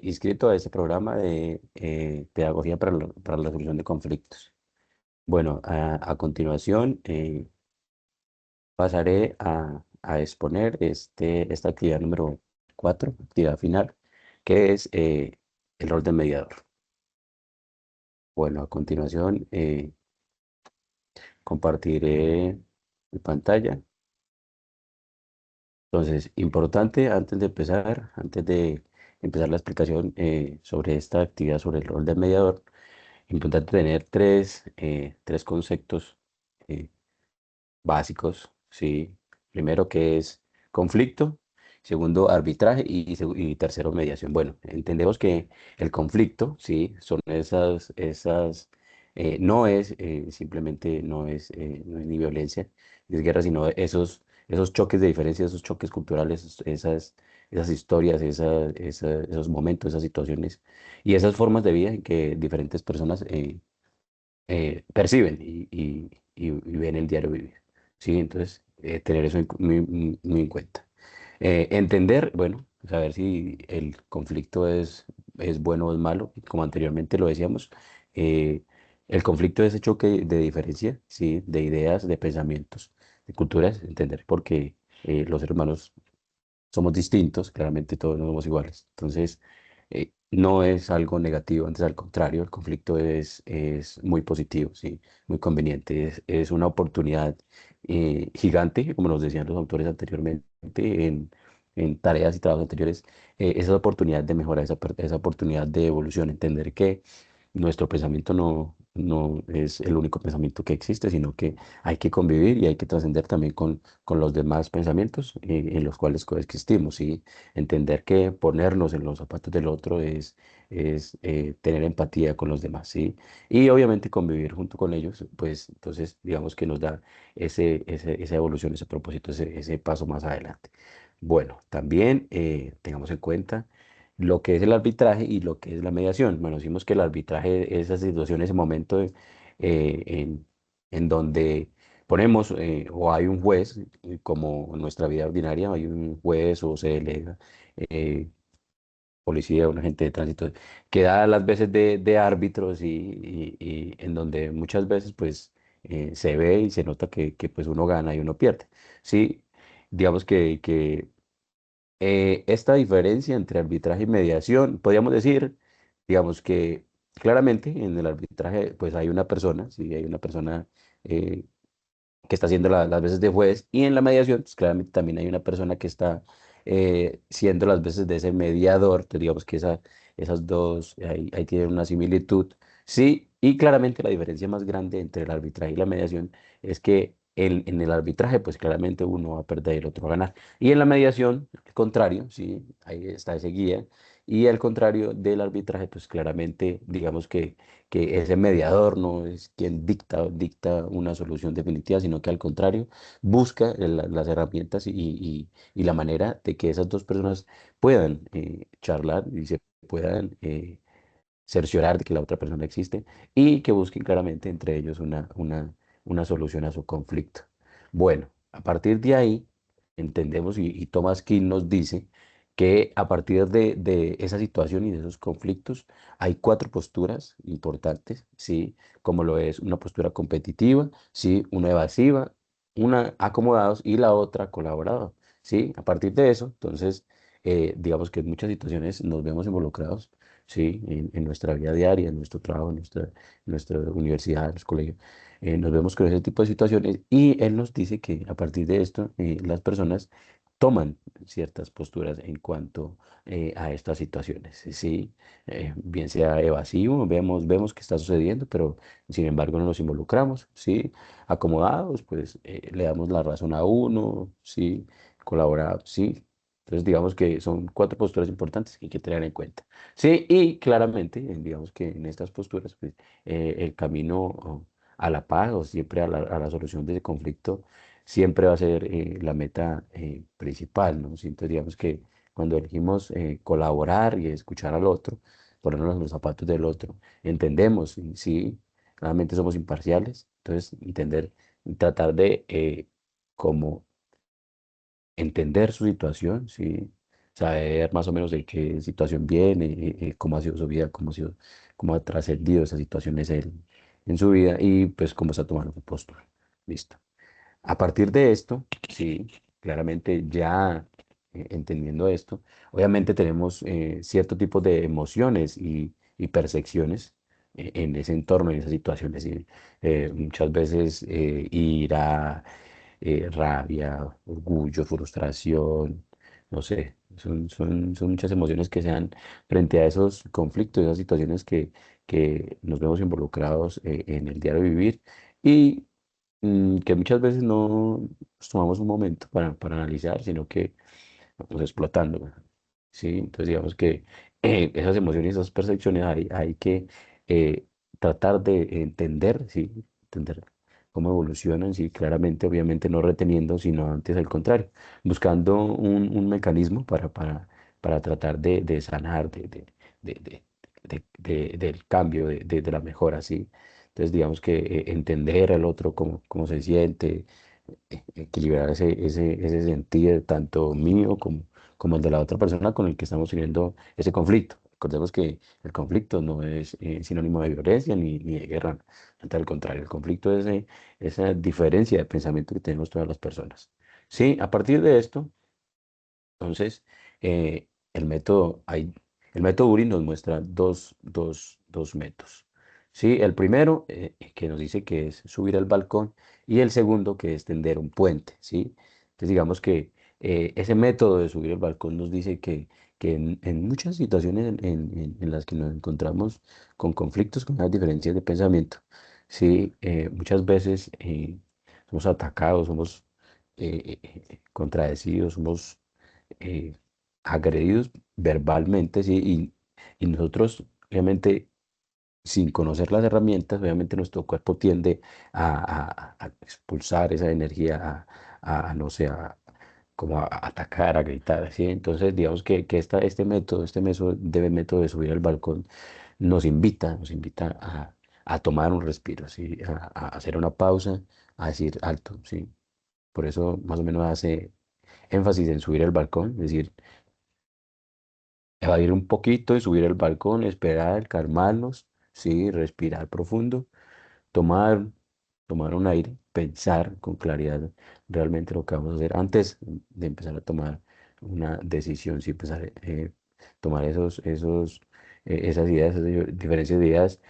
inscrito a este programa de pedagogía para la solución de conflictos. Bueno, a continuación pasaré a exponer esta actividad número 4, actividad final, que es el rol del mediador. Bueno, a continuación compartiré mi pantalla. Entonces, importante antes de empezar la explicación sobre esta actividad, sobre el rol del mediador, importante tener tres conceptos eh, básicos, ¿sí? Primero, que es conflicto; segundo, arbitraje; y tercero, mediación. Bueno, entendemos que el conflicto, ¿sí? Son no es simplemente, no es ni violencia, ni es guerra, sino esos choques de diferencia, esos choques culturales, esas historias, esos momentos, esas situaciones y esas formas de vida en que diferentes personas perciben y ven el diario vivir. ¿Sí? Entonces, tener eso muy en cuenta. Entender, bueno, saber si el conflicto es bueno o es malo, como anteriormente lo decíamos. eh, el conflicto es ese choque de diferencia, ¿sí? De ideas, de pensamientos, de culturas; entender porque los seres humanos somos distintos, claramente todos no somos iguales. Entonces, no es algo negativo, antes al contrario, el conflicto es muy positivo, ¿sí? Muy conveniente. Es una oportunidad gigante, como nos decían los autores anteriormente, en tareas y trabajos anteriores, esa oportunidad de mejora, esa oportunidad de evolución, entender que nuestro pensamiento no es el único pensamiento que existe, sino que hay que convivir y hay que trascender también con los demás pensamientos en los cuales coexistimos, y entender que ponernos en los zapatos del otro es tener empatía con los demás, ¿sí? Y obviamente convivir junto con ellos, pues entonces digamos que nos da esa evolución, ese propósito, ese paso más adelante. Bueno, también tengamos en cuenta lo que es el arbitraje y lo que es la mediación. Bueno, decimos que el arbitraje es esa situación, ese momento en donde ponemos o hay un juez, como en nuestra vida ordinaria, hay un juez o se delega eh, policía, un agente de tránsito, que da las veces de árbitros y en donde muchas veces pues se ve y se nota que pues uno gana y uno pierde. Sí, digamos que esta diferencia entre arbitraje y mediación, podríamos decir, digamos que claramente en el arbitraje pues hay una persona, sí, hay una persona eh, que está haciendo las veces de juez, y en la mediación pues claramente también hay una persona que está siendo las veces de ese mediador. Entonces, digamos que esas dos ahí tienen una similitud, sí, y claramente la diferencia más grande entre el arbitraje y la mediación es que en el arbitraje pues claramente uno va a perder y el otro va a ganar. Y en la mediación, al contrario, sí, ahí está ese guía. Y al contrario del arbitraje, pues claramente, digamos que ese mediador no es quien dicta una solución definitiva, sino que al contrario, busca las herramientas y la manera de que esas dos personas puedan charlar y se puedan cerciorar de que la otra persona existe, y que busquen claramente entre ellos una solución a su conflicto. Bueno, a partir de ahí entendemos, y Thomas Kuhn nos dice que a partir de esa situación y de esos conflictos hay cuatro posturas importantes, ¿sí? Como lo es una postura competitiva, ¿sí? Una evasiva, una acomodados y la otra colaborador, ¿sí? A partir de eso, entonces, digamos que en muchas situaciones nos vemos involucrados, ¿sí? En nuestra vida diaria, en nuestro trabajo, en nuestra universidad, en los colegios. Nos vemos con ese tipo de situaciones, y él nos dice que a partir de esto las personas toman ciertas posturas en cuanto a estas situaciones, ¿sí? Bien sea evasivo, vemos qué está sucediendo, pero sin embargo no nos involucramos, ¿sí? Acomodados, pues le damos la razón a uno, ¿sí? Colaborados, ¿sí? Entonces, digamos que son cuatro posturas importantes que hay que tener en cuenta. Sí, y claramente, digamos que en estas posturas, pues, el camino a la paz, o siempre a la solución de ese conflicto, siempre va a ser la meta principal, ¿no? Sí, entonces, digamos que cuando elegimos colaborar y escuchar al otro, ponernos en los zapatos del otro, entendemos, y sí, realmente somos imparciales. Entonces, tratar de como entender su situación, ¿sí? saber más o menos de qué situación viene, cómo ha sido su vida, cómo ha trascendido esas situaciones en su vida y pues cómo está tomando su postura. Listo. A partir de esto, sí, claramente ya entendiendo esto, obviamente tenemos cierto tipo de emociones y percepciones en ese entorno, en esas situaciones. Y, muchas veces ira, rabia, orgullo, frustración, no sé, son muchas emociones que se dan frente a esos conflictos, esas situaciones que nos vemos involucrados en el diario vivir. Y que muchas veces no nos tomamos un momento para analizar, sino que vamos explotando, ¿no? Sí, entonces digamos que esas emociones, esas percepciones hay que eh, tratar de entender, sí, entender cómo evolucionan, sí, claramente, obviamente no reteniendo, sino antes al contrario, buscando un mecanismo para tratar de sanar, de- del cambio, de la mejora, sí. Entonces digamos que entender al otro cómo se siente, equilibrar ese sentido tanto mío como el de la otra persona con el que estamos teniendo ese conflicto. Recordemos que el conflicto no es sinónimo de violencia ni de guerra. Ante al contrario, el conflicto es esa diferencia de pensamiento que tenemos todas las personas. Sí, a partir de esto, entonces, el método URI nos muestra dos métodos. ¿Sí? El primero, que nos dice que es subir al balcón, y el segundo, que es tender un puente. ¿Sí? Entonces, digamos que ese método de subir el balcón nos dice que en muchas situaciones en las que nos encontramos con conflictos, con las diferencias de pensamiento, ¿sí? Muchas veces somos atacados, somos contradecidos, somos eh, agredidos verbalmente, ¿sí? Y nosotros, obviamente, sin conocer las herramientas, obviamente nuestro cuerpo tiende a expulsar esa energía, no sé, como a atacar, a gritar, ¿sí? Entonces, digamos que este método de subir al balcón nos invita a tomar un respiro, ¿sí? A hacer una pausa, a decir alto, ¿sí? Por eso más o menos hace énfasis en subir al balcón, es decir, evadir un poquito y subir al balcón, esperar, calmarnos, sí, respirar profundo, tomar, tomar un aire, pensar con claridad realmente lo que vamos a hacer antes de empezar a tomar una decisión, sí, empezar tomar esas ideas, esas diferencias de ideas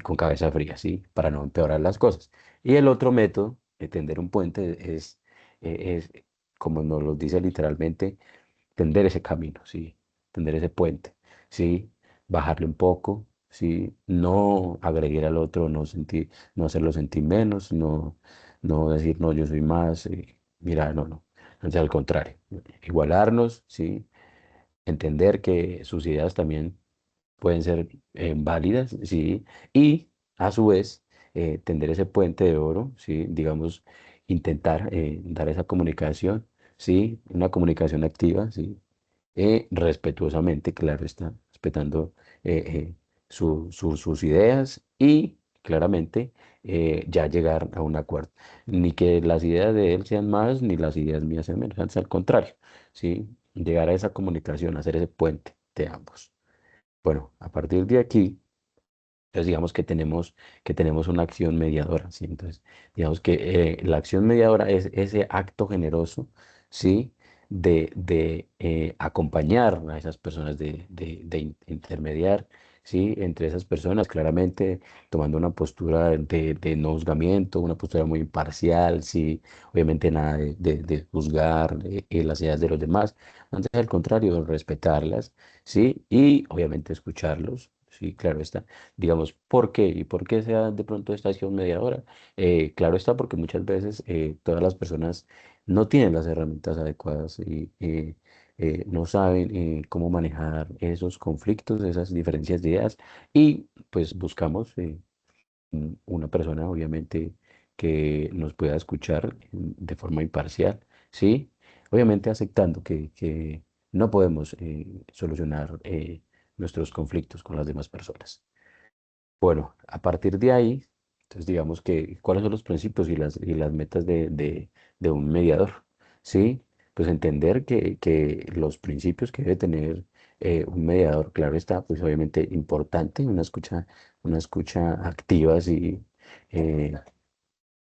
con cabeza fría, sí, para no empeorar las cosas. Y el otro método, de tender un puente, es, como nos lo dice literalmente, tender ese camino, ¿sí? Tender ese puente, ¿sí? Bajarle un poco, ¿sí? No agredir al otro, no hacerlo sentir menos, no decir, no, yo soy más, mira, no. Entonces, al contrario, igualarnos, ¿sí? Entender que sus ideas también pueden ser válidas, ¿sí? Y a su vez, tender ese puente de oro, ¿sí? Digamos, intentar dar esa comunicación, ¿sí? Una comunicación activa, ¿sí? Respetuosamente, claro está, respetando sus ideas y claramente ya llegar a un acuerdo. Ni que las ideas de él sean más, ni las ideas mías sean menos, antes al contrario, ¿sí? Llegar a esa comunicación, hacer ese puente de ambos. Bueno, a partir de aquí, entonces digamos que tenemos una acción mediadora, ¿sí? Entonces, digamos que la acción mediadora es ese acto generoso, ¿sí? De acompañar a esas personas, de intermediar, ¿sí? Entre esas personas, claramente tomando una postura de no juzgamiento, una postura muy imparcial, ¿sí? Obviamente nada de juzgar las ideas de los demás, antes al contrario, respetarlas, ¿sí? Y obviamente escucharlos, sí, claro está. Digamos, ¿por qué? ¿Y por qué se da de pronto esta acción mediadora? Claro está, porque muchas veces todas las personas no tienen las herramientas adecuadas y no saben cómo manejar esos conflictos, esas diferencias de ideas y pues buscamos una persona, obviamente, que nos pueda escuchar de forma imparcial, ¿sí? Obviamente aceptando que no podemos solucionar nuestros conflictos con las demás personas. Bueno, a partir de ahí, entonces digamos que cuáles son los principios y las metas de un mediador, ¿sí? pues entender que los principios que debe tener un mediador, claro está, pues obviamente importante, una escucha activa, sí, eh,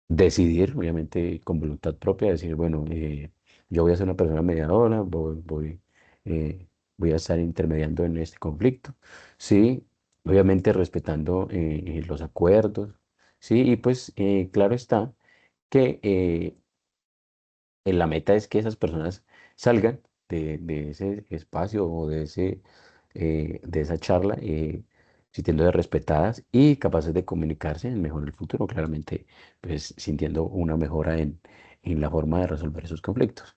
decidir, obviamente con voluntad propia, decir, bueno, yo voy a ser una persona mediadora, eh, voy a estar intermediando en este conflicto, sí, obviamente respetando los acuerdos, sí, y pues claro está que la meta es que esas personas salgan de ese espacio o de esa charla sintiéndose respetadas y capaces de comunicarse mejor en el futuro, claramente, pues sintiendo una mejora en la forma de resolver esos conflictos.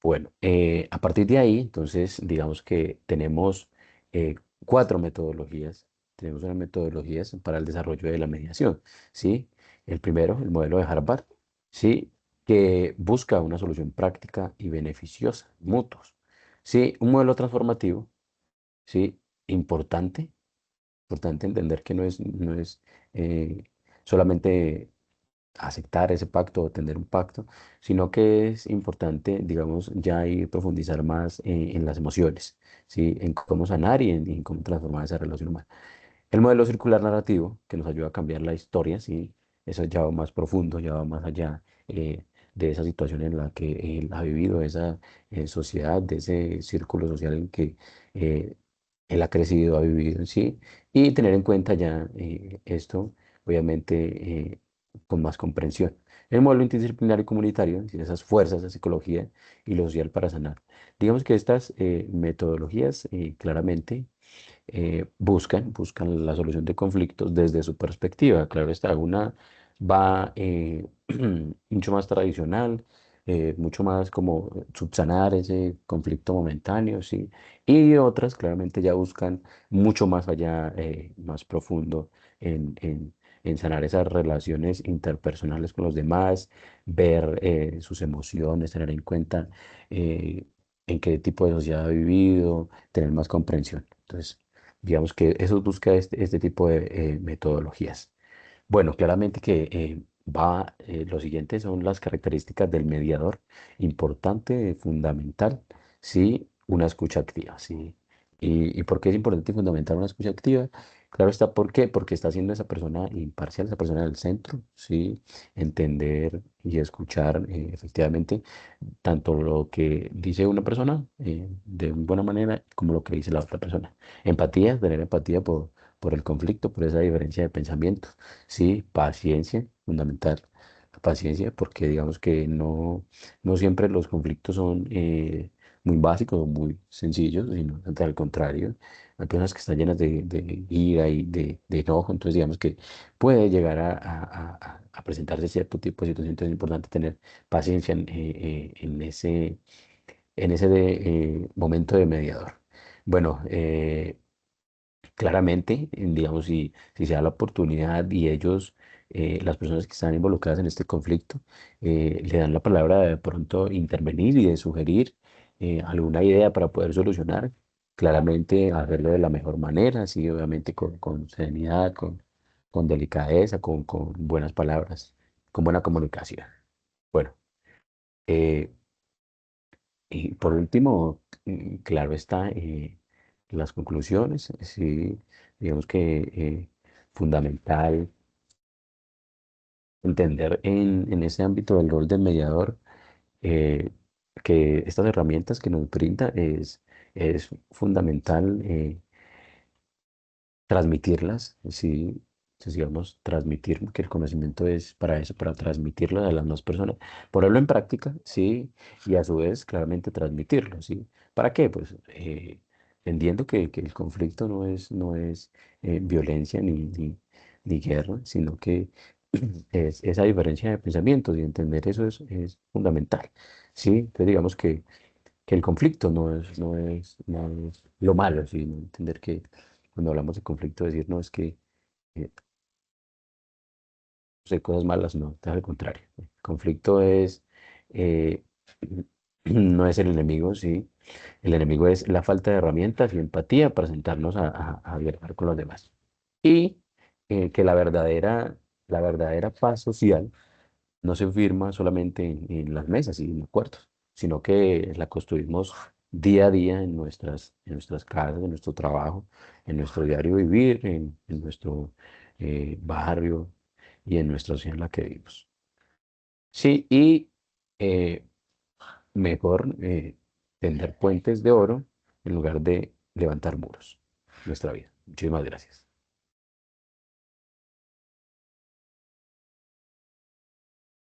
Bueno, a partir de ahí, entonces, digamos que tenemos eh, cuatro metodologías. Tenemos unas metodologías para el desarrollo de la mediación, ¿sí? El primero, el modelo de Harvard, ¿sí? Que busca una solución práctica y beneficiosa, mutuos, ¿sí? Un modelo transformativo, ¿sí? Importante, importante entender que no es eh, solamente aceptar ese pacto o tener un pacto, sino que es importante, digamos, ya ir profundizar más en las emociones, ¿sí? En cómo sanar y en cómo transformar esa relación humana. El modelo circular narrativo, que nos ayuda a cambiar la historia, ¿sí? Eso ya va más profundo, ya va más allá de esa situación en la que él ha vivido, esa sociedad, de ese círculo social en que eh, él ha crecido, ha vivido, ¿sí? Y tener en cuenta ya esto, obviamente, con más comprensión. El modelo interdisciplinario y comunitario, es decir, esas fuerzas de psicología y lo social para sanar. Digamos que estas metodologías claramente buscan la solución de conflictos desde su perspectiva. Claro está, una va mucho más tradicional, mucho más como subsanar ese conflicto momentáneo, ¿sí? Y otras claramente ya buscan mucho más allá, más profundo en sanar esas relaciones interpersonales con los demás, ver sus emociones, tener en cuenta en qué tipo de sociedad ha vivido, tener más comprensión. Entonces, digamos que eso busca este tipo de metodologías. Bueno, claramente que lo siguiente son las características del mediador. Importante, fundamental, sí, una escucha activa, sí. ¿Y por qué es importante y fundamental una escucha activa? Claro está, ¿por qué? Porque está siendo esa persona imparcial, esa persona del centro, sí, entender y escuchar efectivamente tanto lo que dice una persona de buena manera como lo que dice la otra persona. Empatía, tener empatía por el conflicto, por esa diferencia de pensamiento. Sí, paciencia, fundamental. La paciencia, porque digamos que no siempre los conflictos son muy básicos o muy sencillos, sino al contrario. Hay personas que están llenas de ira y de enojo, entonces digamos que puede llegar a presentarse cierto tipo de situación. Entonces es importante tener paciencia en ese momento de mediador. Bueno, claramente, digamos, si se da la oportunidad y ellos, las personas que están involucradas en este conflicto, le dan la palabra de pronto intervenir y de sugerir alguna idea para poder solucionar, claramente hacerlo de la mejor manera, sí, obviamente con serenidad, con delicadeza, con buenas palabras, con buena comunicación. Bueno. eh, y por último, claro está, las conclusiones, sí, digamos que fundamental entender en ese ámbito del rol del mediador eh, que estas herramientas que nos brinda es fundamental transmitirlas, sí, entonces, digamos, transmitir, que el conocimiento es para eso, para transmitirlo a las demás personas, ponerlo en práctica, sí, y a su vez, claramente transmitirlo, sí. ¿Para qué? Pues entendiendo que el conflicto no es violencia ni guerra, sino que es esa diferencia de pensamientos y entender eso es fundamental, sí. Entonces, digamos que el conflicto no es lo malo, sino entender que cuando hablamos de conflicto, decir no es que hay cosas malas, no, al contrario. El conflicto eh, no es el enemigo, sí. El enemigo es la falta de herramientas y empatía para sentarnos a dialogar con los demás. Y que la verdadera paz social no se firma solamente en las mesas y en acuerdos, sino que la construimos día a día en nuestras casas, en nuestro trabajo, en nuestro diario vivir, en nuestro barrio y en nuestra ciudad en la que vivimos. Sí, y eh, mejor tender puentes de oro en lugar de levantar muros en nuestra vida. Muchísimas gracias.